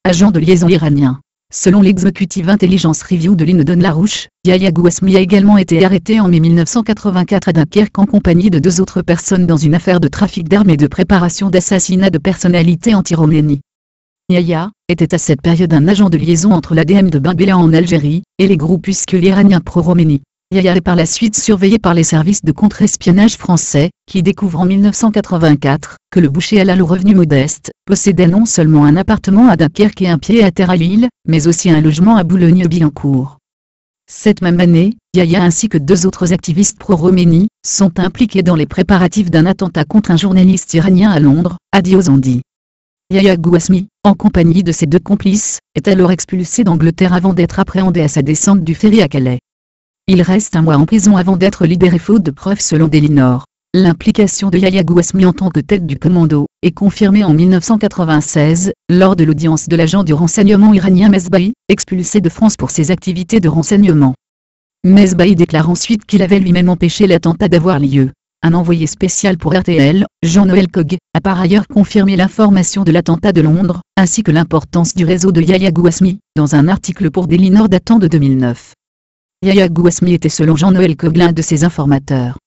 agent de liaison iranien. Selon l'Executive Intelligence Review de Linodon Larouche, Yahya Gouasmi a également été arrêté en mai 1984 à Dunkerque en compagnie de 2 autres personnes dans une affaire de trafic d'armes et de préparation d'assassinat de personnalités anti-Roménie. Yahya était à cette période un agent de liaison entre l'ADM de Ben Bella en Algérie et les groupuscules iraniens pro-Roménie. Yahya est par la suite surveillé par les services de contre-espionnage français, qui découvrent en 1984 que le boucher Halal aux revenus modestes possédait non seulement un appartement à Dunkerque et un pied-à-terre à Lille, mais aussi un logement à Boulogne-Billancourt. Cette même année, Yahya ainsi que 2 autres activistes pro-Roménie sont impliqués dans les préparatifs d'un attentat contre un journaliste iranien à Londres, Hadi Ozandi. Yahya Gouasmi, en compagnie de ses 2 complices, est alors expulsé d'Angleterre avant d'être appréhendé à sa descente du ferry à Calais. Il reste un mois en prison avant d'être libéré faute de preuves selon Daily Nord. L'implication de Yahya Gouasmi en tant que tête du commando est confirmée en 1996, lors de l'audience de l'agent du renseignement iranien Mesbahi, expulsé de France pour ses activités de renseignement. Mesbahi déclare ensuite qu'il avait lui-même empêché l'attentat d'avoir lieu. Un envoyé spécial pour RTL, Jean-Noël Cogg, a par ailleurs confirmé l'information de l'attentat de Londres, ainsi que l'importance du réseau de Yahya Gouasmi, dans un article pour Daily Nord datant de 2009. Yahya Gouasmi était selon Jean-Noël Cogg l'un de ses informateurs.